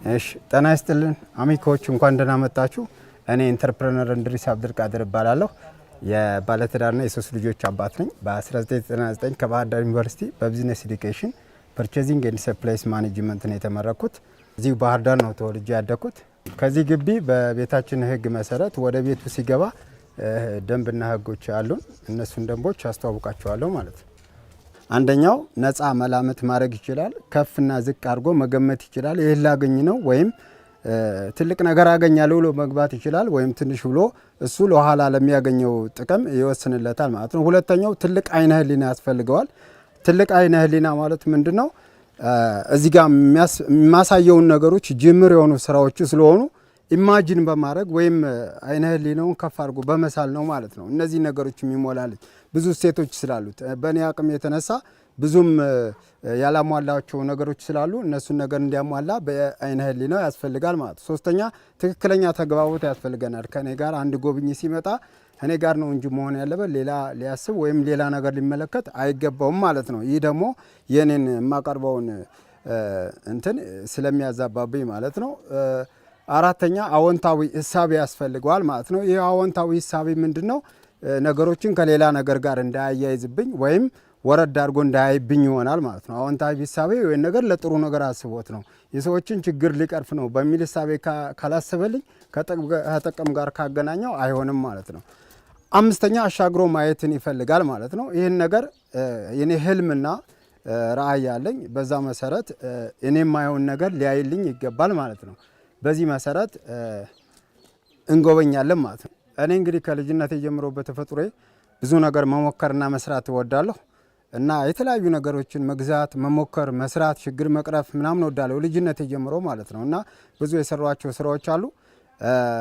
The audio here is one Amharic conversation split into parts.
እሺ ጤና ይስጥልን አሚኮች እንኳን ደህና መጣችሁ። እኔ ኢንተርፕረነር እንድሪስ አብዱልቃድር እባላለሁ። የባለትዳርና የሶስት ልጆች አባት ነኝ። በ1999 ከባህር ዳር ዩኒቨርሲቲ በቢዝነስ ኤዱኬሽን ፐርቼዚንግ ኤንድ ሰፕላይስ ማኔጅመንት ነው የተመረኩት። እዚሁ ባህር ዳር ነው ተወልጄ ያደኩት። ከዚህ ግቢ በቤታችን ህግ መሰረት ወደ ቤቱ ሲገባ ደንብና ህጎች አሉን። እነሱን ደንቦች አስተዋውቃቸዋለሁ ማለት ነው። አንደኛው ነፃ መላመት ማድረግ ይችላል። ከፍና ዝቅ አድርጎ መገመት ይችላል። ይህ ላገኝ ነው ወይም ትልቅ ነገር አገኛለሁ ብሎ መግባት ይችላል። ወይም ትንሽ ብሎ እሱ ለኋላ ለሚያገኘው ጥቅም ይወስንለታል ማለት ነው። ሁለተኛው ትልቅ አይነ ህሊና ያስፈልገዋል። ትልቅ አይነ ህሊና ማለት ምንድነው? እዚህ ጋር የሚያሳየውን ነገሮች ጅምር የሆኑ ስራዎች ስለሆኑ ኢማጂን በማድረግ ወይም አይነ ህሊናውን ከፍ አድርጎ በመሳል ነው ማለት ነው። እነዚህ ነገሮች የሚሞላልኝ ብዙ ስቴቶች ስላሉት በእኔ አቅም የተነሳ ብዙም ያላሟላቸው ነገሮች ስላሉ እነሱን ነገር እንዲያሟላ በአይነ ህሊናው ያስፈልጋል ማለት ነው። ሶስተኛ ትክክለኛ ተግባቦት ያስፈልገናል። ከኔ ጋር አንድ ጎብኝ ሲመጣ እኔ ጋር ነው እንጂ መሆን ያለበት ሌላ ሊያስብ ወይም ሌላ ነገር ሊመለከት አይገባውም ማለት ነው። ይህ ደግሞ የኔን የማቀርበውን እንትን ስለሚያዛባብኝ ማለት ነው። አራተኛ አዎንታዊ ህሳቤ ያስፈልገዋል ማለት ነው። ይህ አዎንታዊ ህሳቤ ምንድነው? ነገሮችን ከሌላ ነገር ጋር እንዳያያይዝብኝ ወይም ወረድ አድርጎ እንዳያይብኝ ይሆናል ማለት ነው። አዎንታዊ ህሳቤ ወይ ነገር ለጥሩ ነገር አስቦት ነው፣ የሰዎችን ችግር ሊቀርፍ ነው በሚል ህሳቤ ካላሰበልኝ ከጥቅም ጋር ካገናኘው አይሆንም ማለት ነው። አምስተኛ አሻግሮ ማየትን ይፈልጋል ማለት ነው። ይህን ነገር የኔ ህልምና ራዕይ ያለኝ በዛ መሰረት እኔ የማየውን ነገር ሊያይልኝ ይገባል ማለት ነው። በዚህ መሰረት እንጎበኛለን ማለት ነው። እኔ እንግዲህ ከልጅነት ጀምሮ በተፈጥሮ ብዙ ነገር መሞከርና መስራት እወዳለሁ እና የተለያዩ ነገሮችን መግዛት፣ መሞከር፣ መስራት፣ ችግር መቅረፍ ምናምን እወዳለሁ ልጅነት ጀምሮ ማለት ነው። እና ብዙ የሰሯቸው ስራዎች አሉ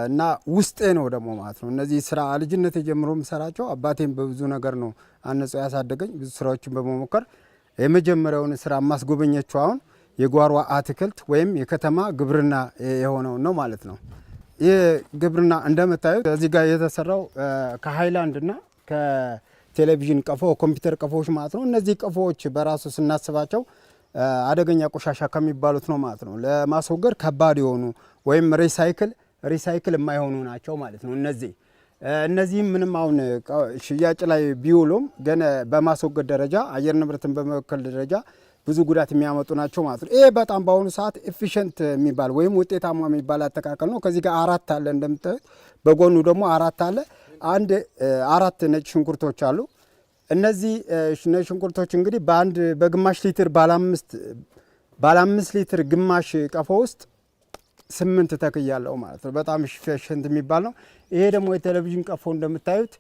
እና ውስጤ ነው ደግሞ ማለት ነው። እነዚህ ስራ ልጅነት ጀምሮ የምሰራቸው አባቴም በብዙ ነገር ነው አንጾ ያሳደገኝ። ብዙ ስራዎችን በመሞከር የመጀመሪያውን ስራ ማስጎበኘችው አሁን የጓሮ አትክልት ወይም የከተማ ግብርና የሆነው ነው ማለት ነው። ይህ ግብርና እንደምታዩት እዚህ ጋር የተሰራው ከሃይላንድና ከቴሌቪዥን ቀፎ ኮምፒውተር ቀፎዎች ማለት ነው። እነዚህ ቀፎዎች በራሱ ስናስባቸው አደገኛ ቆሻሻ ከሚባሉት ነው ማለት ነው። ለማስወገድ ከባድ የሆኑ ወይም ሪሳይክል የማይሆኑ ናቸው ማለት ነው። እነዚህም ምንም አሁን ሽያጭ ላይ ቢውሉም ግን በማስወገድ ደረጃ አየር ንብረትን በመወከል ደረጃ ብዙ ጉዳት የሚያመጡ ናቸው ማለት ነው። ይሄ በጣም በአሁኑ ሰዓት ኤፊሽንት የሚባል ወይም ውጤታማ የሚባል አተካከል ነው። ከዚህ ጋር 4 አለ እንደምታዩት፣ በጎኑ ደግሞ 4 አለ። አንድ 4 ነጭ ሽንኩርቶች አሉ። እነዚህ ነጭ ሽንኩርቶች እንግዲህ በግማሽ ሊትር ባለ 5 ሊትር ግማሽ ቀፎ ውስጥ 8 ተክያለሁ ማለት ነው። በጣም ኤፊሽንት የሚባል ነው። ይሄ ደግሞ የቴሌቪዥን ቀፎ እንደምታዩት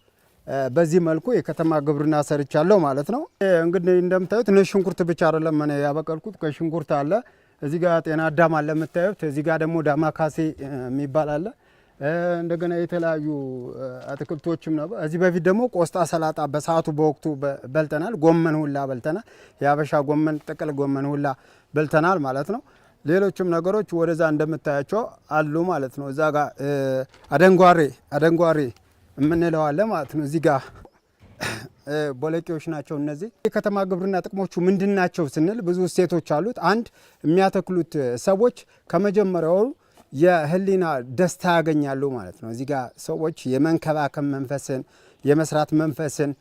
በዚህ መልኩ የከተማ ግብርና ሰርቻለሁ ማለት ነው። እንግዲህ እንደምታዩት ነጭ ሽንኩርት ብቻ አይደለም እኔ ያበቀልኩት፣ ከሽንኩርት አለ፣ እዚህ ጋር ጤና አዳም አለ የምታዩት፣ እዚህ ጋር ደግሞ ዳማካሴ የሚባል አለ። እንደገና የተለያዩ አትክልቶችም ነው። እዚህ በፊት ደግሞ ቆስጣ፣ ሰላጣ በሰዓቱ በወቅቱ በልተናል። ጎመን ሁላ በልተናል። የአበሻ ጎመን፣ ጥቅል ጎመን ሁላ በልተናል ማለት ነው። ሌሎችም ነገሮች ወደዛ እንደምታያቸው አሉ ማለት ነው። እዛ ጋር አደንጓሬ የምንለው አለ ማለት ነው። እዚህ ጋር ቦለቄዎች ናቸው እነዚህ። የከተማ ግብርና ጥቅሞቹ ምንድን ናቸው ስንል ብዙ እሴቶች አሉት። አንድ የሚያተክሉት ሰዎች ከመጀመሪያው የህሊና ደስታ ያገኛሉ ማለት ነው። እዚህ ጋር ሰዎች የመንከባከብ መንፈስን፣ የመስራት መንፈስን፣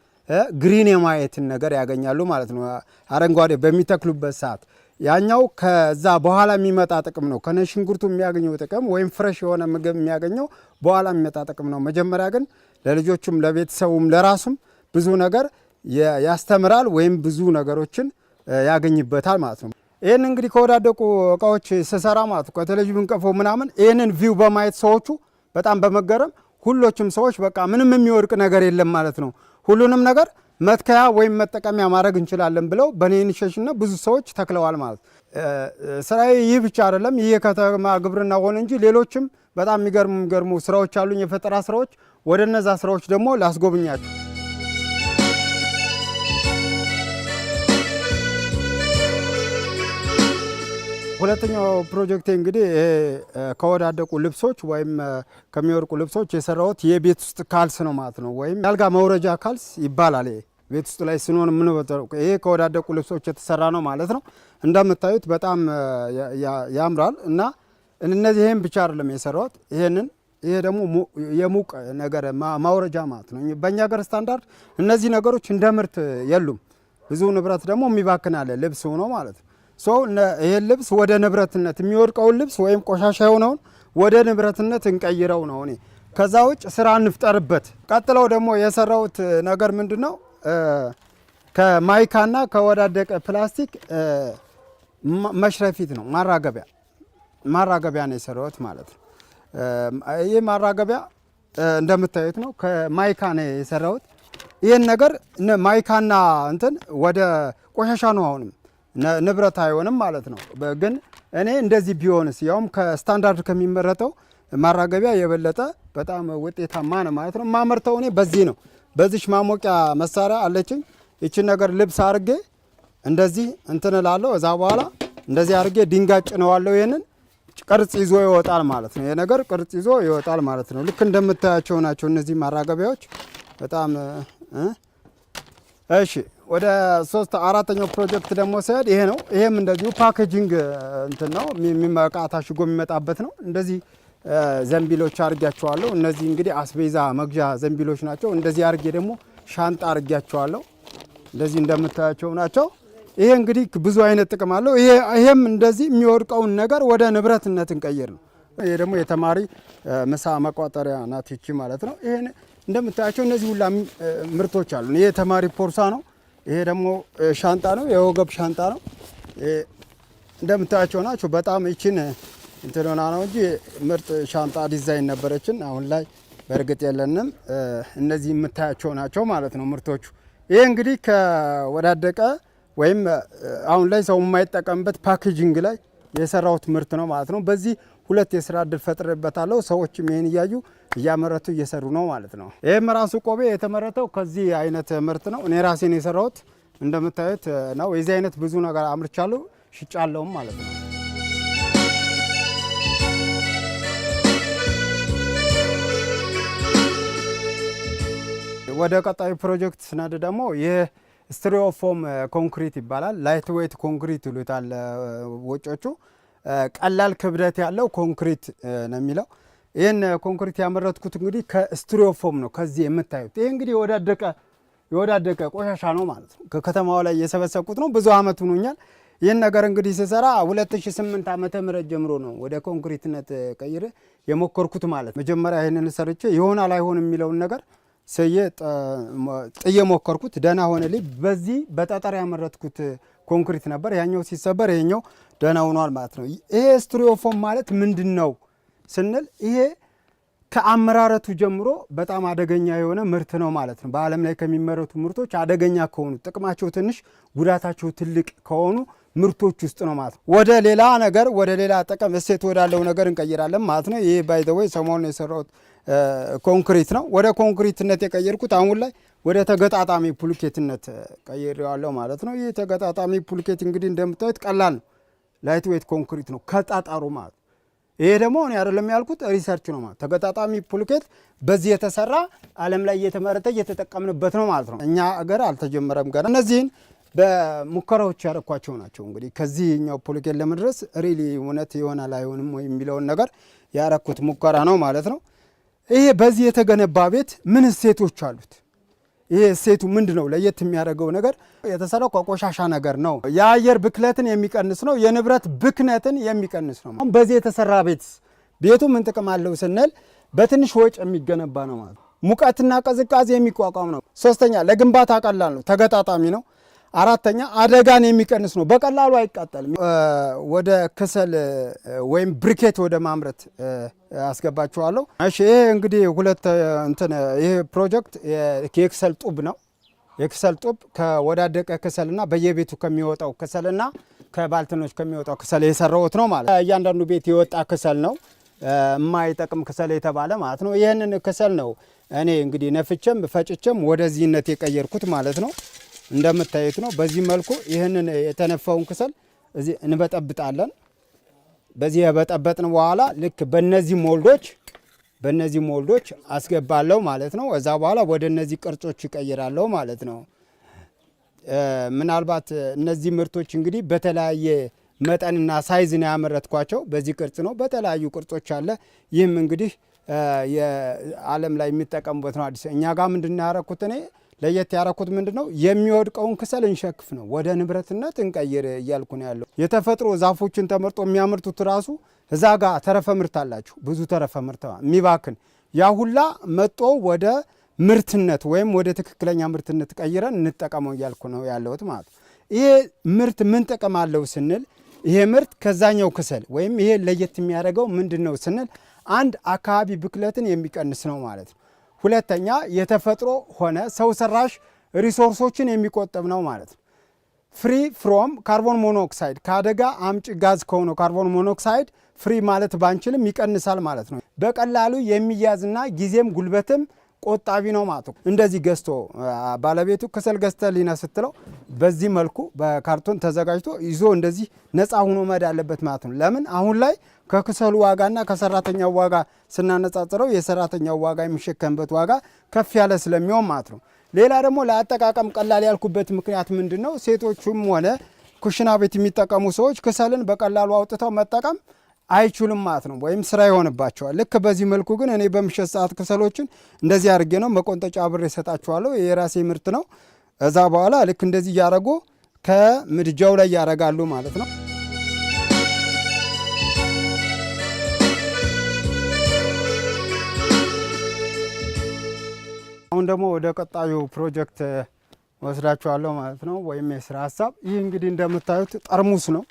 ግሪን የማየትን ነገር ያገኛሉ ማለት ነው። አረንጓዴ በሚተክሉበት ሰዓት ያኛው ከዛ በኋላ የሚመጣ ጥቅም ነው። ከነጭ ሽንኩርቱ የሚያገኘው ጥቅም ወይም ፍሬሽ የሆነ ምግብ የሚያገኘው በኋላ የሚመጣ ጥቅም ነው። መጀመሪያ ግን ለልጆቹም ለቤተሰቡም ለራሱም ብዙ ነገር ያስተምራል ወይም ብዙ ነገሮችን ያገኝበታል ማለት ነው። ይህን እንግዲህ ከወዳደቁ እቃዎች ስሰራ ማለት ነው ከቴሌቪዥን ቀፎ ምናምን ይህንን ቪው በማየት ሰዎቹ በጣም በመገረም ሁሎችም ሰዎች በቃ ምንም የሚወድቅ ነገር የለም ማለት ነው፣ ሁሉንም ነገር መትከያ ወይም መጠቀሚያ ማድረግ እንችላለን ብለው በኔ ኢኒሼሽን ብዙ ሰዎች ተክለዋል ማለት ነው። ስራዬ ይህ ብቻ አይደለም። ይህ የከተማ ግብርና ሆነ እንጂ ሌሎችም በጣም የሚገርሙ ስራዎች አሉኝ፣ የፈጠራ ስራዎች። ወደ እነዛ ስራዎች ደግሞ ላስጎብኛችሁ። ሁለተኛው ፕሮጀክቴ እንግዲህ ከወዳደቁ ልብሶች ወይም ከሚወርቁ ልብሶች የሰራሁት የቤት ውስጥ ካልስ ነው ማለት ነው። ወይም ያልጋ መውረጃ ካልስ ይባላል። ቤት ውስጥ ላይ ስንሆን የምንወጣው ይሄ ከወዳደቁ ልብሶች የተሰራ ነው ማለት ነው። እንደምታዩት በጣም ያምራል እና እነዚህም ብቻ አይደለም የሰራሁት ይሄ ደግሞ የሙቅ ነገር ማውረጃ ማለት ነው። በእኛ ሀገር ስታንዳርድ እነዚህ ነገሮች እንደ ምርት የሉም። ብዙ ንብረት ደግሞ የሚባክን አለ ልብስ ሆኖ ማለት ነው። ይሄን ልብስ ወደ ንብረትነት የሚወድቀውን ልብስ ወይም ቆሻሻ የሆነውን ወደ ንብረትነት እንቀይረው ነው እኔ። ከዛ ውጭ ስራ እንፍጠርበት። ቀጥለው ደግሞ የሰራሁት ነገር ምንድነው? ከማይካና ከወዳደቀ ፕላስቲክ መሽረፊት ነው ማራገቢያ ነው የሰራሁት ማለት ነው። ይህ ማራገቢያ እንደምታዩት ነው። ከማይካ ነው የሰራሁት። ይህን ነገር ማይካና እንትን ወደ ቆሻሻ ነው አሁንም ንብረት አይሆንም ማለት ነው። ግን እኔ እንደዚህ ቢሆንስ ያውም ከስታንዳርድ ከሚመረተው ማራገቢያ የበለጠ በጣም ውጤታማ ነው ማለት ነው። ማመርተው እኔ በዚህ ነው። በዚህ ማሞቂያ መሳሪያ አለችኝ። ይችን ነገር ልብስ አርጌ እንደዚህ እንትን እላለሁ። እዛ በኋላ እንደዚህ አርጌ ድንጋይ ጭነዋለሁ። ይሄንን ቅርጽ ይዞ ይወጣል ማለት ነው። ይሄ ነገር ቅርጽ ይዞ ይወጣል ማለት ነው። ልክ እንደምታያቸው ናቸው እነዚህ ማራገቢያዎች በጣም እሺ። ወደ 4ኛው ፕሮጀክት ደግሞ ሲሄድ ይሄ ነው። ይሄም እንደዚሁ ፓኬጂንግ እንትን ነው። የሚመቃ ታሽጎ የሚመጣበት ነው። እንደዚህ ዘንቢሎች አርጋቸዋለሁ። እነዚህ እንግዲህ አስቤዛ መግዣ ዘንቢሎች ናቸው። እንደዚህ አርጌ ደግሞ ሻንጣ አርጋቸዋለሁ። እንደዚህ እንደምታያቸው ናቸው። ይሄ እንግዲህ ብዙ አይነት ጥቅም አለው። ይሄም እንደዚህ የሚወድቀውን ነገር ወደ ንብረትነት እንቀይር ነው። ይሄ ደግሞ የተማሪ ምሳ መቋጠሪያ ናት ይቺ ማለት ነው። ይሄ እንደምታያቸው እነዚህ ሁላ ምርቶች አሉ። ይሄ የተማሪ ፖርሳ ነው። ይሄ ደግሞ ሻንጣ ነው፣ የወገብ ሻንጣ ነው። እንደምታያቸው ናቸው። በጣም ይችን እንትንና ነው እንጂ ምርጥ ሻንጣ ዲዛይን ነበረችን። አሁን ላይ በእርግጥ የለንም። እነዚህ የምታያቸው ናቸው ማለት ነው ምርቶቹ። ይሄ እንግዲህ ከወዳደቀ ወይም አሁን ላይ ሰው የማይጠቀምበት ፓኬጂንግ ላይ የሰራሁት ምርት ነው ማለት ነው። በዚህ 2 የስራ እድል ፈጥሬበታለሁ። ሰዎችም ይሄን እያዩ እያመረቱ እየሰሩ ነው ማለት ነው። ይሄም ራሱ ቆቤ የተመረተው ከዚህ አይነት ምርት ነው። እኔ ራሴን የሰራሁት እንደምታዩት ነው። የዚህ አይነት ብዙ ነገር አምርቻለሁ፣ ሽጫለሁም ማለት ነው። ወደ ቀጣዩ ፕሮጀክት ስናድ ደግሞ የስትሪዮፎም ኮንክሪት ይባላል። ላይት ዌይት ኮንክሪት ይሉታል ወጮቹ። ቀላል ክብደት ያለው ኮንክሪት ነው የሚለው። ይህን ኮንክሪት ያመረትኩት እንግዲህ ከስትሪዮፎም ነው። ከዚህ የምታዩት ይህ እንግዲህ የወዳደቀ ቆሻሻ ነው ማለት ነው። ከከተማው ላይ የሰበሰብኩት ነው። ብዙ አመት ሆኖኛል። ይህን ነገር እንግዲህ ስሰራ 2008 ዓመተ ምህረት ጀምሮ ነው ወደ ኮንክሪትነት ቀይሬ የሞከርኩት ማለት። መጀመሪያ ይህንን ሰርቼ ይሆናል አይሆንም የሚለውን ነገር ጥዬ ሞከርኩት። ደህና ሆነልኝ። በዚህ በጠጠር ያመረትኩት ኮንክሪት ነበር። ያኛው ሲሰበር ይሄኛው ደህና ሆኗል ማለት ነው። ይሄ ስትሪዮፎም ማለት ምንድን ነው ስንል ይሄ ከአመራረቱ ጀምሮ በጣም አደገኛ የሆነ ምርት ነው ማለት ነው። በዓለም ላይ ከሚመረቱ ምርቶች አደገኛ ከሆኑ ጥቅማቸው ትንሽ ጉዳታቸው ትልቅ ከሆኑ ምርቶች ውስጥ ነው ማለት ነው። ወደ ሌላ ጥቅም እሴት ወዳለው ነገር እንቀይራለን ማለት ነው። ይሄ ባይ ዘ ወይ ሰሞኑን የሰራሁት ኮንክሪት ነው። ወደ ኮንክሪትነት የቀየርኩት አሁን ላይ ወደ ተገጣጣሚ ፑልኬትነት ቀይሬዋለሁ ማለት ነው። ይህ ተገጣጣሚ ፑልኬት እንግዲህ እንደምታዩት ቀላል ነው። ላይት ዌት ኮንክሪት ነው ከጣጣሩ ማለት። ይሄ ደግሞ እኔ አይደለም ያልኩት ሪሰርች ነው ማለት። ተገጣጣሚ ፑልኬት በዚህ የተሰራ ዓለም ላይ እየተመረተ እየተጠቀምንበት ነው ማለት ነው። እኛ አገር አልተጀመረም ገና። እነዚህን በሙከራዎች ያረኳቸው ናቸው። እንግዲህ ከዚህኛው ፑልኬት ለመድረስ ሪሊ እውነት ይሆናል አይሆንም ወይ የሚለውን ነገር ያረኩት ሙከራ ነው ማለት ነው። ይሄ በዚህ የተገነባ ቤት ምን እሴቶች አሉት? ይሄ እሴቱ ምንድን ነው? ለየት የሚያደርገው ነገር የተሰራው ከቆሻሻ ነገር ነው። የአየር ብክለትን የሚቀንስ ነው። የንብረት ብክነትን የሚቀንስ ነው። በዚህ የተሰራ ቤቱ ምን ጥቅም አለው ስንል በትንሽ ወጪ የሚገነባ ነው ማለት ነው። ሙቀትና ቅዝቃዜ የሚቋቋም ነው። 3ኛ ለግንባታ ቀላል ነው፣ ተገጣጣሚ ነው። 4ኛ አደጋን የሚቀንስ ነው፣ በቀላሉ አይቃጠልም። ወደ ክሰል ወይም ብሪኬት ወደ ማምረት አስገባችኋለሁ። እሺ ይሄ እንግዲህ ይሄ ፕሮጀክት የክሰል ጡብ ነው። የክሰል ጡብ ከወዳደቀ ክሰልና በየቤቱ ከሚወጣው ክሰልና ከባልትኖች ከሚወጣው ክሰል የሰራሁት ነው ማለት። እያንዳንዱ ቤት የወጣ ክሰል ነው፣ የማይጠቅም ክሰል የተባለ ማለት ነው። ይህንን ክሰል ነው እኔ እንግዲህ ነፍቼም ፈጭቼም ወደዚህነት የቀየርኩት ማለት ነው። እንደምታዩት ነው። በዚህ መልኩ ይህንን የተነፋውን ክሰል እዚህ እንበጠብጣለን። በዚህ የበጠበጥን በኋላ ልክ በእነዚህ ሞልዶች አስገባለሁ ማለት ነው። እዛ በኋላ ወደ እነዚህ ቅርጾች ይቀይራለሁ ማለት ነው። ምናልባት እነዚህ ምርቶች እንግዲህ በተለያየ መጠንና ሳይዝ ነው ያመረትኳቸው። በዚህ ቅርጽ ነው፣ በተለያዩ ቅርጾች አለ። ይህም እንግዲህ የዓለም ላይ የሚጠቀሙበት ነው። አዲስ እኛ ጋር ምንድን ነው ያረኩት እኔ ለየት ያረኩት ምንድነው የሚወድቀውን ክሰል እንሸክፍ ነው፣ ወደ ንብረትነት እንቀይር እያልኩ ነው ያለው። የተፈጥሮ ዛፎችን ተመርጦ የሚያመርቱት ራሱ እዛ ጋር ተረፈ ምርት አላችሁ፣ ብዙ ተረፈ ምርት የሚባክን ያ ሁላ መጦ ወደ ምርትነት ወይም ወደ ትክክለኛ ምርትነት ቀይረን እንጠቀመው እያልኩ ነው ያለሁት ማለት ነው። ይሄ ምርት ምን ጥቅም አለው ስንል ይሄ ምርት ከዛኛው ክሰል ወይም ይሄ ለየት የሚያደርገው ምንድነው ስንል አንድ አካባቢ ብክለትን የሚቀንስ ነው ማለት ነው። ሁለተኛ የተፈጥሮ ሆነ ሰው ሰራሽ ሪሶርሶችን የሚቆጠብ ነው ማለት ነው። ፍሪ ፍሮም ካርቦን ሞኖክሳይድ ከአደጋ አምጪ ጋዝ ከሆነው ካርቦን ሞኖክሳይድ ፍሪ ማለት ባንችልም ይቀንሳል ማለት ነው። በቀላሉ የሚያዝና ጊዜም ጉልበትም ቆጣቢ ነው ማለት ነው። እንደዚህ ገዝቶ ባለቤቱ ከሰል ገዝተልኝ ስትለው በዚህ መልኩ በካርቶን ተዘጋጅቶ ይዞ እንደዚህ ነፃ ሆኖ መሄድ አለበት ማለት ነው። ለምን አሁን ላይ ከክሰሉ ዋጋና ከሰራተኛው ዋጋ ስናነጻጽረው የሰራተኛው ዋጋ የሚሸከምበት ዋጋ ከፍ ያለ ስለሚሆን ማለት ነው። ሌላ ደግሞ ለአጠቃቀም ቀላል ያልኩበት ምክንያት ምንድነው? ሴቶቹም ሆነ ኩሽና ቤት የሚጠቀሙ ሰዎች ክሰልን በቀላሉ አውጥተው መጠቀም አይችሉም ማለት ነው፣ ወይም ስራ ይሆንባቸዋል። ልክ በዚህ መልኩ ግን እኔ በምሽት ሰዓት ክሰሎችን እንደዚህ አድርጌ ነው መቆንጠጫ ብሬ እሰጣቸዋለሁ። የራሴ ምርት ነው። እዛ በኋላ ልክ እንደዚህ እያደረጉ ከምድጃው ላይ ያደርጋሉ ማለት ነው። አሁን ደግሞ ወደ ቀጣዩ ፕሮጀክት ወስዳችኋለሁ ማለት ነው፣ ወይም የስራ ሀሳብ። ይህ እንግዲህ እንደምታዩት ጠርሙስ ነው።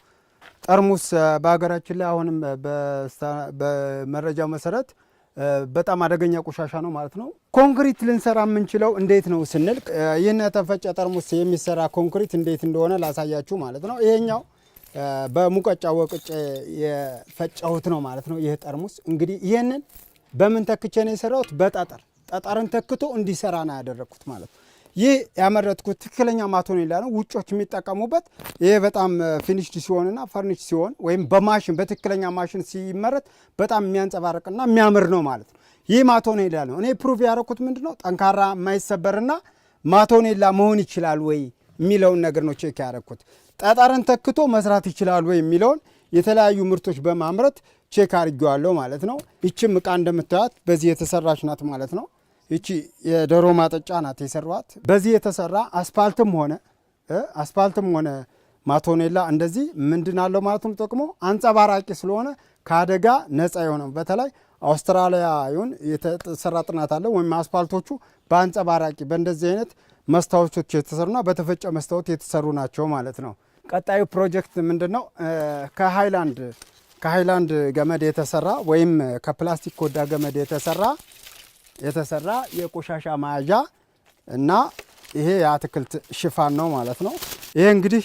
ጠርሙስ በሀገራችን ላይ አሁንም በመረጃው መሰረት በጣም አደገኛ ቆሻሻ ነው ማለት ነው። ኮንክሪት ልንሰራ የምንችለው እንዴት ነው ስንል ይህን የተፈጨ ጠርሙስ የሚሰራ ኮንክሪት እንዴት እንደሆነ ላሳያችሁ ማለት ነው። ይሄኛው በሙቀጫ ወቅጬ የፈጨሁት ነው ማለት ነው። ይህ ጠርሙስ እንግዲህ ይህንን በምን ተክቼ ነው የሰራሁት? ጠጠርን ተክቶ እንዲሰራ ነው ያደረግኩት ማለት ነው። ይህ ያመረትኩት ትክክለኛ ማቶኔላ ነው፣ ውጮች የሚጠቀሙበት። ይህ በጣም ፊኒሽድ ሲሆንና ፈርኒሽ ሲሆን ወይም በማሽን በትክክለኛ ማሽን ሲመረት በጣም የሚያንጸባርቅና የሚያምር ነው ማለት ነው። ይህ ማቶኔላ ነው። እኔ ፕሩቭ ያደረኩት ምንድነው ጠንካራ የማይሰበርና ማቶኔላ መሆን ይችላል ወይ የሚለውን ነገር ነው ቼክ ያደረኩት። ጠጠርን ተክቶ መስራት ይችላል ወይ የሚለውን የተለያዩ ምርቶች በማምረት ቼክ አድርጌዋለሁ ማለት ነው። ይችም እቃ እንደምታዩት በዚህ የተሰራች ናት ማለት ነው። ይቺ የዶሮ ማጠጫ ናት የሰሯት። በዚህ የተሰራ አስፋልትም ሆነ ማቶኔላ እንደዚህ ምንድን አለው ማለት ነው ጥቅሙ አንጸባራቂ ስለሆነ ከአደጋ ነፃ የሆነ በተለይ አውስትራሊያ ይሁን የተሰራ ጥናት አለ ወይም አስፋልቶቹ በአንጸባራቂ በእንደዚህ አይነት መስታወቶች የተሰሩና በተፈጨ መስታወት የተሰሩ ናቸው ማለት ነው። ቀጣዩ ፕሮጀክት ምንድነው? ከሃይላንድ ገመድ የተሰራ ወይም ከፕላስቲክ ኮዳ ገመድ የተሰራ የቆሻሻ መያዣ እና ይሄ የአትክልት ሽፋን ነው ማለት ነው። ይሄ እንግዲህ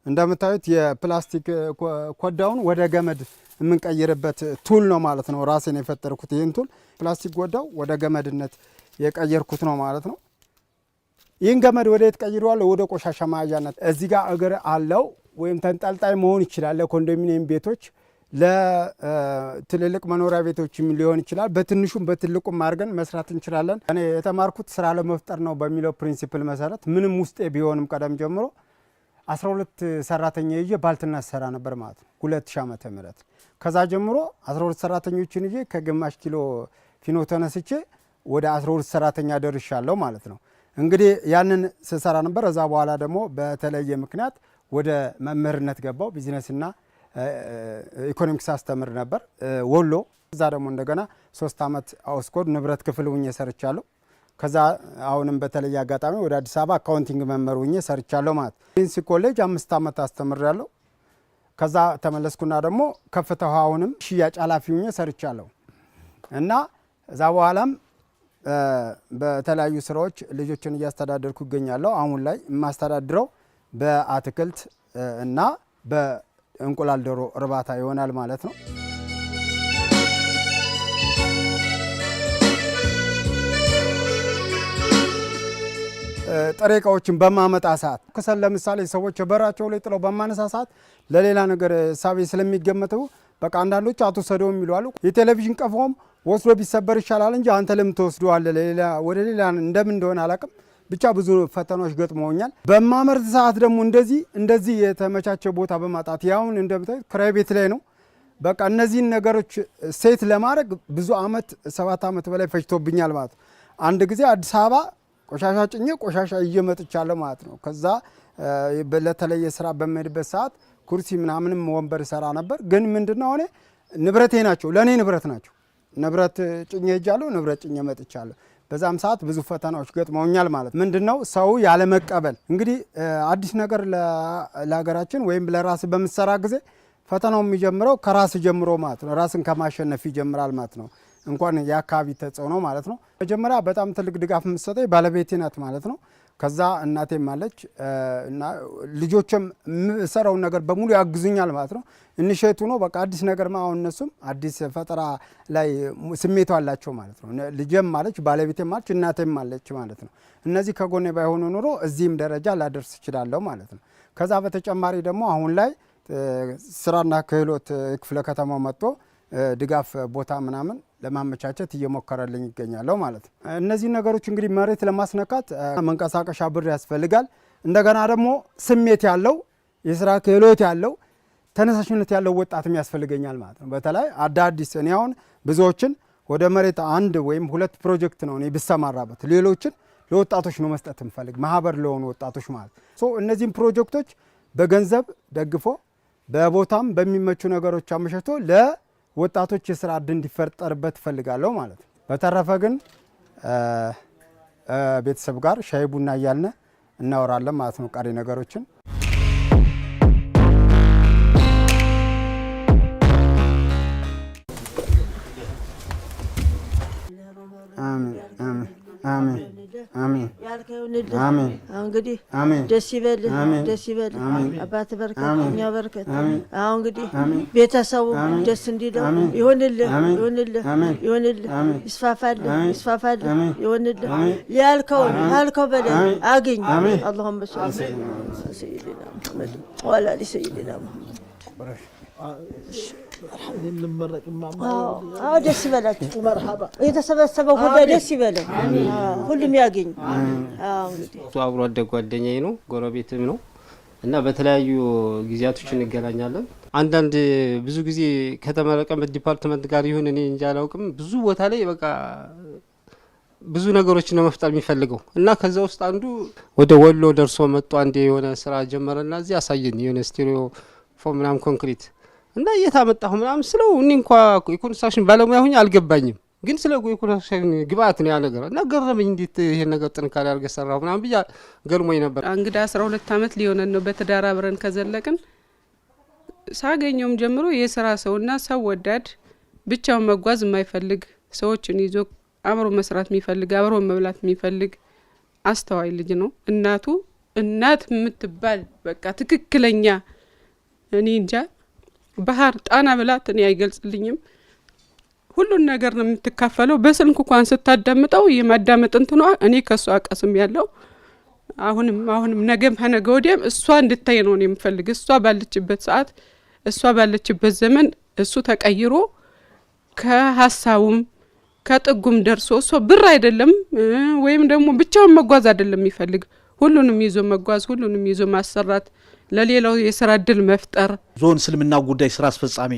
እንደምታዩት የፕላስቲክ ኮዳውን ወደ ገመድ የምንቀይርበት ቱል ነው ማለት ነው። ራሴን የፈጠርኩት ይህን ቱል ፕላስቲክ ኮዳው ወደ ገመድነት የቀየርኩት ነው ማለት ነው። ይህን ገመድ ወደ የት ቀይረዋለሁ? ወደ ቆሻሻ መያዣነት። እዚህ ጋር እግር አለው ወይም ተንጠልጣይ መሆን ይችላል። ለኮንዶሚኒየም ቤቶች ለትልልቅ መኖሪያ ቤቶች ሊሆን ይችላል። በትንሹም በትልቁም አድርገን መስራት እንችላለን። እኔ የተማርኩት ስራ ለመፍጠር ነው በሚለው ፕሪንሲፕል መሰረት ምንም ውስጤ ቢሆንም ቀደም ጀምሮ 12 ሰራተኛ ይዤ ባልትና ሰራ ነበር ማለት ነው 2000 ዓመተ ምህረት። ከዛ ጀምሮ 12 ሰራተኞችን ይዤ ከግማሽ ኪሎ ፊኖ ተነስቼ ወደ 12 ሰራተኛ ደርሻለሁ ማለት ነው። እንግዲህ ያንን ስሰራ ነበር። እዛ በኋላ ደግሞ በተለየ ምክንያት ወደ መምህርነት ገባው። ቢዝነስና ኢኮኖሚክስ አስተምር ነበር ወሎ። እዛ ደግሞ እንደገና 3 ዓመት አውስኮድ ንብረት ክፍል ሁኜ ሰርቻለሁ። ከዛ አሁንም በተለየ አጋጣሚ ወደ አዲስ አበባ አካውንቲንግ መምህር ሁኜ ሰርቻለሁ ማለት ነው። ፕሪንስ ኮሌጅ 5 ዓመት አስተምሬያለሁ። ከዛ ተመለስኩና ደግሞ ከፍታ አሁንም ሽያጭ ኃላፊ ሁኜ ሰርቻለሁ እና እዛ በኋላም በተለያዩ ስራዎች ልጆችን እያስተዳደርኩ ይገኛለሁ። አሁን ላይ የማስተዳድረው በአትክልት እና በእንቁላል ዶሮ እርባታ ይሆናል ማለት ነው። ጥሬ እቃዎችን በማመጣ ሰዓት ከሰል ለምሳሌ ሰዎች በራቸው ላይ ጥለው በማነሳ ሰዓት ለሌላ ነገር ሳቢ ስለሚገመቱ በቃ አንዳንዶች አትወስደው የሚሉ አሉ። የቴሌቪዥን ቀፎም ወስዶ ቢሰበር ይሻላል እንጂ አንተ ለምን ተወስደዋለህ? ወደ ሌላ እንደምን እንደሆነ አላውቅም። ብቻ ብዙ ፈተናዎች ገጥመውኛል። በማመርት ሰዓት ደግሞ እንደዚህ የተመቻቸ ቦታ በማጣት ያውን እንደምታዩት ክራይ ቤት ላይ ነው። በቃ እነዚህን ነገሮች ሴት ለማድረግ ብዙ አመት 7 አመት በላይ ፈጅቶብኛል ማለት ነው። አንድ ጊዜ አዲስ አበባ ቆሻሻ ጭኜ ቆሻሻ እየመጥቻለሁ ማለት ነው። ከዛ ለተለየ ስራ በመሄድበት ሰዓት ኩርሲ ምናምንም ወንበር ሰራ ነበር። ግን ምንድነው ሆነ ንብረቴ ናቸው፣ ለኔ ንብረት ናቸው። ንብረት ጭኜ ሄጃለሁ፣ ንብረት ጭኜ መጥቻለሁ። በዛም ሰዓት ብዙ ፈተናዎች ገጥመውኛል ማለት ምንድነው ሰው ያለ መቀበል። እንግዲህ አዲስ ነገር ለሀገራችን ወይም ለራስ በምትሰራ ጊዜ ፈተናው የሚጀምረው ከራስ ጀምሮ ማለት ነው። ራስን ከማሸነፍ ይጀምራል ማለት ነው። እንኳን የአካባቢ ተጽዕኖ ማለት ነው። መጀመሪያ በጣም ትልቅ ድጋፍ የምትሰጠኝ ባለቤቴ ናት ማለት ነው። ከዛ እናቴም አለች እና ልጆችም የምሰራውን ነገር በሙሉ ያግዙኛል ማለት ነው። ኢኒሼቱ ነው በቃ አዲስ ነገር አሁን እነሱም አዲስ ፈጠራ ላይ ስሜቱ አላቸው ማለት ነው። ልጄም አለች ባለቤቴም አለች እናቴም አለች ማለት ነው። እነዚህ ከጎኔ ባይሆኑ ኑሮ እዚህም ደረጃ ላደርስ እችላለሁ ማለት ነው። ከዛ በተጨማሪ ደግሞ አሁን ላይ ስራና ክህሎት ክፍለ ከተማው መጥቶ ድጋፍ ቦታ ምናምን ለማመቻቸት እየሞከረልኝ ይገኛለሁ ማለት ነው። እነዚህ ነገሮች እንግዲህ መሬት ለማስነካት መንቀሳቀሻ ብር ያስፈልጋል። እንደገና ደግሞ ስሜት ያለው የስራ ክህሎት ያለው ተነሳሽነት ያለው ወጣትም ያስፈልገኛል ማለት ነው። በተለይ አዳዲስ እኔ አሁን ብዙዎችን ወደ መሬት 1 ወይም 2 ፕሮጀክት ነው እኔ ብሰማራበት፣ ሌሎችን ለወጣቶች ነው መስጠት እንፈልግ ማህበር ለሆኑ ወጣቶች ማለት ነው። እነዚህን ፕሮጀክቶች በገንዘብ ደግፎ በቦታም በሚመቹ ነገሮች አመቻችቶ ለወጣቶች የስራ ዕድል እንዲፈጠርበት እፈልጋለሁ ማለት ነው። በተረፈ ግን ቤተሰብ ጋር ሻይ ቡና እያልን እናወራለን ማለት ነው ቀሪ ነገሮችን። አሜን አሜን አሜን። እንግዲህ ደስ ይበል ደስ ይበል። አባት በርከት እኛ በርከት። አሁን እንግዲህ ቤተሰቡ ደስ እንዲለው ይሁንልህ ይሁንልህ ይሁንልህ። ይስፋፋልህ ይስፋፋልህ ይሁንልህ። ያልከው በላይ አግኝ። اللهم صل على سيدنا محمد وعلى ال سيدنا محمد። ደስ ይበላችሁ። የተሰበሰበው ሁሉ ደስ ይበለው፣ ሁሉም ያገኝ። እሱ አብሮ አደግ ጓደኛዬ ነው፣ ጎረቤትም ነው እና በተለያዩ ጊዜያቶች እንገናኛለን። አንዳንድ ብዙ ጊዜ ከተመረቀበት ዲፓርትመንት ጋር ይሁን እኔ እንጃ አላውቅም፣ ብዙ ቦታ ላይ በቃ ብዙ ነገሮችን ነው መፍጠር የሚፈልገው እና ከዛ ውስጥ አንዱ ወደ ወሎ ደርሶ መጥቶ አንዴ የሆነ ስራ ጀመረና እዚህ አሳየን የሆነ ስቴሪዮ ፎም ምናምን ኮንክሪት እና የታመጣሁ ምናምን ስለው እኔ እንኳን የኮንስትራክሽን ባለሙያ ሆኜ አልገባኝም፣ ግን ስለ የኮንስትራክሽን ግብአት ነው ያ ነገር እና ገረመኝ። እንዴት ይሄን ነገር ጥንካሬ አድርገህ ሰራሁ ምናምን ብያ ገርሞኝ ነበር። እንግዲህ 12 አመት ሊሆነን ነው በትዳር አብረን ከዘለቅን። ሳገኘውም ጀምሮ የስራ ሰውና ሰው ወዳድ፣ ብቻውን መጓዝ የማይፈልግ ሰዎችን ይዞ አብሮ መስራት የሚፈልግ አብሮ መብላት የሚፈልግ አስተዋይ ልጅ ነው። እናት የምትባል በቃ ትክክለኛ እኔ እንጃ ባህር ጣና ብላት እኔ አይገልጽልኝም። ሁሉን ነገር ነው የምትካፈለው። በስልክ እንኳን ስታዳምጠው የማዳመጥ እንትኗ እኔ ከሷ አቀስም ያለው አሁንም ነገም ከነገ ወዲያም እሷ እንድታይ ነው እኔ የምፈልግ። እሷ ባለችበት ሰዓት እሷ ባለችበት ዘመን እሱ ተቀይሮ ከሀሳቡም ከጥጉም ደርሶ እሷ ብር አይደለም ወይም ደግሞ ብቻውን መጓዝ አይደለም የሚፈልግ፣ ሁሉንም ይዞ መጓዝ፣ ሁሉንም ይዞ ማሰራት፣ ለሌላው የስራ ዕድል መፍጠር። ዞን እስልምና ጉዳይ ስራ አስፈጻሚ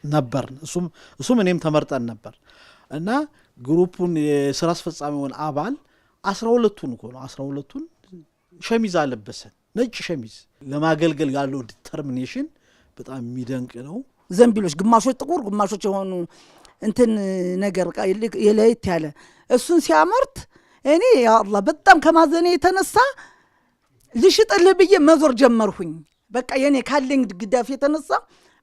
ነበር። እሱም እኔም ተመርጠን ነበር እና ግሩፑን የስራ አስፈጻሚውን አባል 12ቱን እኮ ነው 12ቱን ሸሚዝ አለበሰን፣ ነጭ ሸሚዝ። ለማገልገል ያለው ዲተርሚኔሽን በጣም የሚደንቅ ነው። ዘንቢሎች ግማሾች ጥቁር ግማሾች የሆኑ እንትን ነገር የለየት ያለ እሱን ሲያመርት እኔ ያ አላህ በጣም ከማዘኔ የተነሳ ልሽጥልህ ብዬ መዞር ጀመርሁኝ። በቃ የኔ ካለኝ ግዳፍ የተነሳ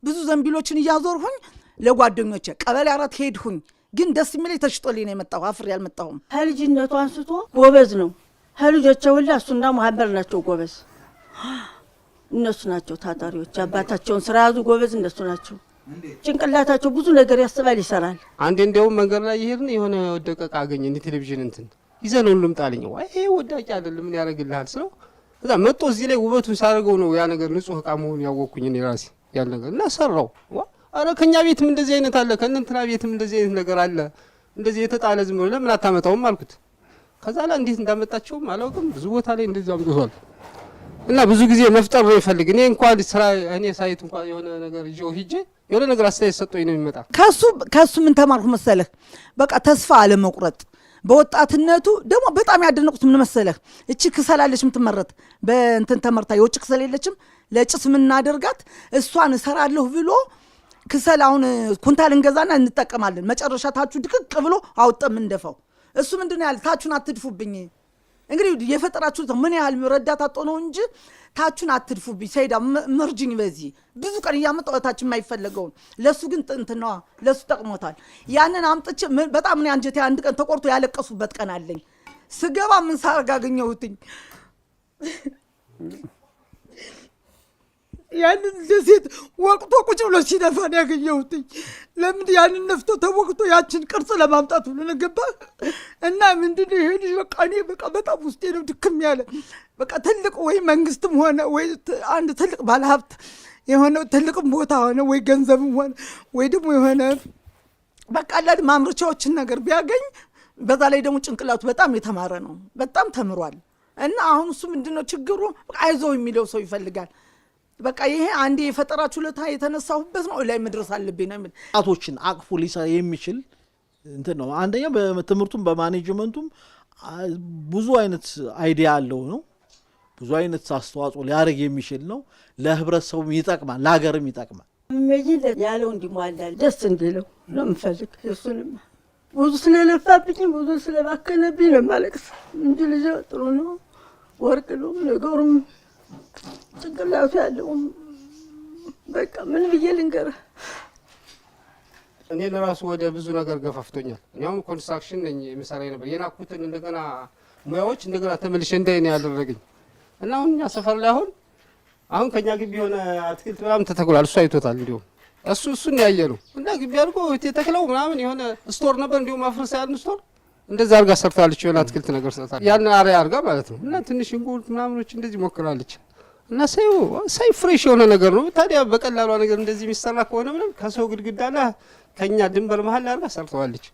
ብዙ ዘንቢሎችን እያዞርሁኝ ለጓደኞቼ ቀበሌ 4 ሄድሁኝ። ግን ደስ የሚለኝ ተሽጦልኝ ነው የመጣሁ፣ አፍሬ አልመጣሁም። ከልጅነቱ አንስቶ ጎበዝ ነው። ከልጆቼ ሁላ እሱና ማህበር ናቸው ጎበዝ። እነሱ ናቸው ታታሪዎች። አባታቸውን ስራ ያዙ ጎበዝ እነሱ ናቸው። ጭንቅላታቸው ብዙ ነገር ያስባል ይሰራል። አንዴ እንደውም መንገድ ላይ ይሄድን የሆነ ወደቀ ዕቃ አገኘ እንደ ቴሌቪዥን እንትን ይዘነው ልምጣልኝ። ይሄ ወዳቂ አይደለም ምን ያደርግልሃል ስለው እዛ መጥቶ እዚህ ላይ ውበቱን ሳደርገው ነው ያ ነገር ንጹህ ዕቃ መሆኑን ያወቅኩኝ እኔ ራሴ ያን ነገር እና ሰራው። አረ ከኛ ቤትም እንደዚህ አይነት አለ፣ ከእንትና ቤትም እንደዚህ አይነት ነገር አለ፣ እንደዚህ የተጣለ ዝም ብሎ ለምን አታመጣውም አልኩት። ከዛ ላይ እንዴት እንዳመጣቸውም አላውቅም። ብዙ ቦታ ላይ እንደዚህ አምጥቷል እና ብዙ ጊዜ መፍጠር ነው ይፈልግ። እኔ እንኳን ስራ እኔ ሳይት እንኳን የሆነ ነገር ይዤው ሂጄ የሆነ ነገር አስተያየት ሰጥቶኝ ነው የሚመጣ። ከሱ ምን ተማርኩ መሰለህ? በቃ ተስፋ አለመቁረጥ። በወጣትነቱ ደግሞ በጣም ያደነቁት ምን መሰለህ? እቺ ክሰላለች የምትመረት በእንትን ተመርታ የውጭ ክሰል የለችም ለጭስ የምናደርጋት እሷን እሰራለሁ ብሎ ክሰል አሁን ኩንታል እንገዛና እንጠቀማለን። መጨረሻ ታችሁ ድቅቅ ብሎ አውጥተን እንደፋው። እሱ ምንድነው ያለ ታችሁን አትድፉብኝ። እንግዲህ የፈጠራችሁት ምን ያህል ረዳት አጥቶ ነው እንጂ ታችሁን አትድፉብኝ። ሰይዳ መርጅኝ በዚህ ብዙ ቀን እያመጣው ታች የማይፈልገውን ለሱ ግን ጥንትነዋ ለሱ ጠቅሞታል። ያንን አምጥቼ በጣም ነው አንጀቴ አንድ ቀን ተቆርጦ ያለቀሱበት ቀን አለኝ። ስገባ ምን ሳረጋ አገኘሁትኝ ያንን ለሴት ወቅቶ ቁጭ ብሎ ሲነፋን ያገኘሁትኝ። ለምን ያንን ነፍቶ ተወቅቶ ያችን ቅርጽ ለማምጣት ብሎ ነገባ እና ምንድነው ይሄ ልጅ በቃ እኔ በቃ በጣም ውስጤ ነው ድክም ያለ። በቃ ትልቅ ወይ መንግስትም ሆነ ወይ አንድ ትልቅ ባለሀብት የሆነ ትልቅም ቦታ ሆነ ወይ ገንዘብም ሆነ ወይ ደግሞ የሆነ በቃ ለድ ማምረቻዎችን ነገር ቢያገኝ በዛ ላይ ደግሞ ጭንቅላቱ በጣም የተማረ ነው፣ በጣም ተምሯል። እና አሁን እሱ ምንድነው ችግሩ አይዞህ የሚለው ሰው ይፈልጋል። በቃ ይሄ አንዴ የፈጠራችሁ ለታ የተነሳሁበት ነው ላይ መድረስ አለብኝ ነው። አቶችን አቅፎ ሊሰራ የሚችል እንትን ነው። አንደኛ በትምህርቱም በማኔጅመንቱም ብዙ አይነት አይዲያ አለው ነው። ብዙ አይነት አስተዋጽኦ ሊያደርግ የሚችል ነው። ለህብረተሰቡም ይጠቅማል፣ ለሀገርም ይጠቅማል። መይል ያለው እንዲሟላል ደስ እንዲለው ነው የምፈልግ። እሱንም ብዙ ስለለፋብኝ ብዙ ስለባከነብኝ ነው ማለቅስ እንጂ ልጅ ጥሩ ነው፣ ወርቅ ነው ነገሩም ጭንቅላቱ ያለው በቃ ምን ብዬ ልንገርህ። እኔ ለራሱ ወደ ብዙ ነገር ገፋፍቶኛል። እኛውም ኮንስትራክሽን ነኝ የምሰራ ነበር። የናኩትን እንደገና ሙያዎች እንደገና ተመልሼ እንዳይ ነው ያደረገኝ እና አሁን እኛ ሰፈር ላይ አሁን ከኛ ግቢ የሆነ አትክልት ምናምን ተተክሏል። እሱ አይቶታል። እንዲሁም እሱን ያየ ነው እና ግቢ አድርጎ የተተክለው ምናምን የሆነ ስቶር ነበር እንዲሁም አፍርሳ ያን ስቶር እንደዛ አርጋ ሰርታለች። የሆነ አትክልት ነገር ሰርታለች ያን አሪያ አርጋ ማለት ነው እና ትንሽ እንጉልት ምናምኖች እንደዚህ ሞክራለች እና ሳይ ፍሬሽ የሆነ ነገር ነው። ታዲያ በቀላሏ ነገር እንደዚህ የሚሰራ ከሆነ ምንም ከሰው ግድግዳና ከኛ ድንበር መሀል አርጋ ሰርተዋለች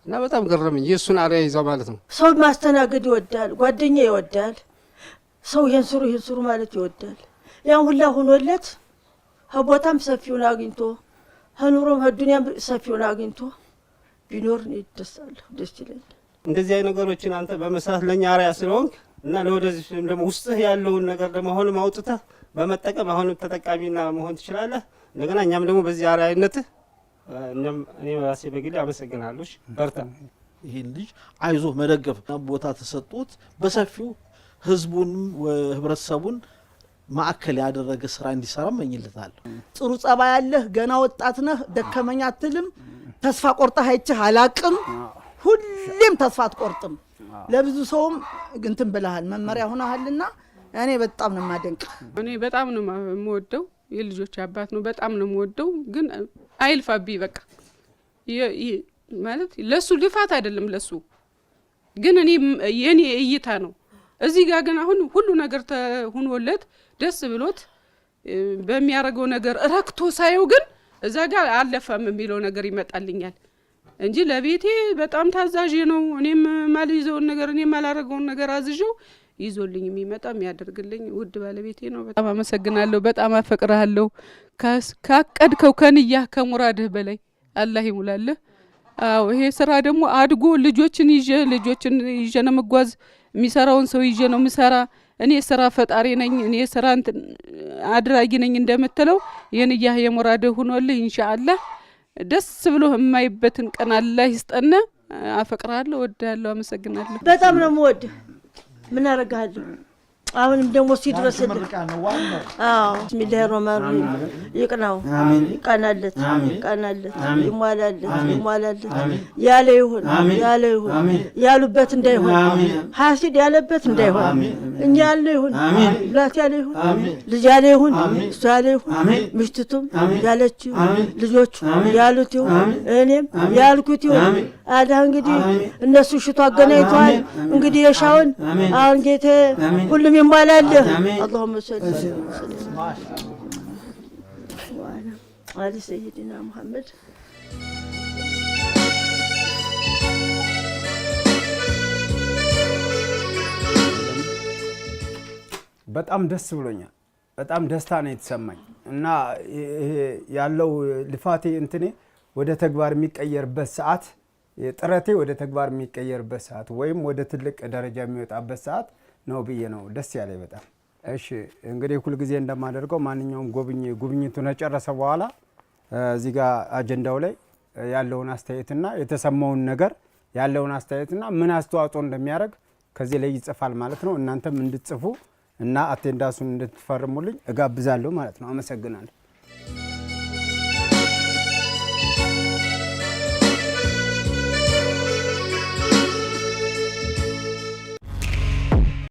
እና በጣም ገረመኝ። የእሱን አሪያ ይዛ ማለት ነው። ሰው ማስተናገድ ይወዳል፣ ጓደኛ ይወዳል፣ ሰው ይሄን ስሩ ማለት ይወዳል። ያን ሁላ ሆኖለት ከቦታም ሰፊውን አግኝቶ ከኑሮም ከዱንያም ሰፊውን አግኝቶ ቢኖር ይደሳለሁ፣ ደስ ይለኛል። እንደዚህ አይነት ነገሮችን አንተ በመስራት ለኛ አሪያ ስለሆንክ እና ለወደዚህ ደግሞ ውስጥህ ያለውን ነገር ደግሞ አሁንም አውጥተህ በመጠቀም አሁንም ተጠቃሚና መሆን ትችላለህ። እንደገና እኛም ደግሞ በዚህ አሪያነትህ እኔ ራሴ በግሌ አመሰግናለሁ። በርታ። ይሄን ልጅ አይዞህ መደገፍ ቦታ ተሰጥቶት በሰፊው ህዝቡንም ህብረተሰቡን ማዕከል ያደረገ ስራ እንዲሰራ መኝልታለሁ። ጥሩ ጸባይ ያለህ ገና ወጣት ነህ፣ ደከመኝ አትልም፣ ተስፋ ቆርጠህ አይቼህ አላቅም። ሁሌም ተስፋ አትቆርጥም። ለብዙ ሰውም እንትን ብለሃል፣ መመሪያ ሆነሃልና እኔ በጣም ነው የማደንቅ። እኔ በጣም ነው የምወደው፣ የልጆች አባት ነው፣ በጣም ነው የምወደው። ግን አይልፋብኝ በቃ ማለት ለሱ ልፋት አይደለም ለሱ ግን እኔ የኔ እይታ ነው። እዚህ ጋር ግን አሁን ሁሉ ነገር ተሆኖለት ደስ ብሎት በሚያረገው ነገር ረክቶ ሳይው ግን እዛ ጋር አለፈም የሚለው ነገር ይመጣልኛል እንጂ ለቤቴ በጣም ታዛዥ ነው። እኔም ማልይዘውን ነገር እኔም ማላረገውን ነገር አዝዤው ይዞልኝ የሚመጣ የሚያደርግልኝ ውድ ባለቤቴ ነው። በጣም አመሰግናለሁ። በጣም አፈቅራለሁ። ካቀድከው ከንያ ከሙራድህ በላይ አላህ ይሙላልህ። አዎ ይሄ ስራ ደግሞ አድጎ ልጆችን ይዤ ነው መጓዝ። የሚሰራውን ሰው ይዤ ነው ምሰራ። እኔ ስራ ፈጣሪ ነኝ፣ እኔ ስራ አድራጊ ነኝ እንደምትለው የንያ የሙራድህ ሆኖልህ ኢንሻአላህ ደስ ብሎ የማይበትን ቀን አላህ ይስጠና። አፈቅራለሁ፣ ወዳለሁ፣ አመሰግናለሁ። በጣም ነው የምወድህ። ምን አረጋለሁ? አሁንም ደግሞ ሲድረስልህ ቢስሚላሂ ረህማን ረሂም ይቅናው፣ ይቀናለት፣ ይሟላለት ያለ ይሁን ያሉበት እንዳይሆን ሐሲድ ያለበት እንዳይሆን እኛ ያለ ይሁን ብላት ያለ ይሁን ልጅ ያለ ይሁን እሱ ያለ ይሁን ምሽቱም ያለችው ልጆቹ ያሉት ይሁን እኔም ያልኩት ይሁን። አዳ እንግዲህ እነሱ ሽቶ አገናኝተዋል። እንግዲህ የሻውን አሁን ጌታ ሁሉም ይሟላል። اللهم صل على سيدنا محمد በጣም ደስ ብሎኛል። በጣም ደስታ ነው የተሰማኝ እና ይሄ ያለው ልፋቴ እንትኔ ወደ ተግባር የሚቀየርበት ሰዓት ጥረቴ ወደ ተግባር የሚቀየርበት ሰዓት ወይም ወደ ትልቅ ደረጃ የሚወጣበት ሰዓት ነው ብዬ ነው ደስ ያለኝ በጣም። እሺ እንግዲህ ሁልጊዜ እንደማደርገው ማንኛውም ጉብኝቱን ከጨረሰ በኋላ እዚህ ጋር አጀንዳው ላይ ያለውን አስተያየትና የተሰማውን ነገር ያለውን አስተያየትና ምን አስተዋጽኦ እንደሚያደርግ ከዚህ ላይ ይጽፋል ማለት ነው። እናንተም እንድትጽፉ እና አቴንዳንሱን እንድትፈርሙልኝ እጋብዛለሁ ማለት ነው። አመሰግናለሁ።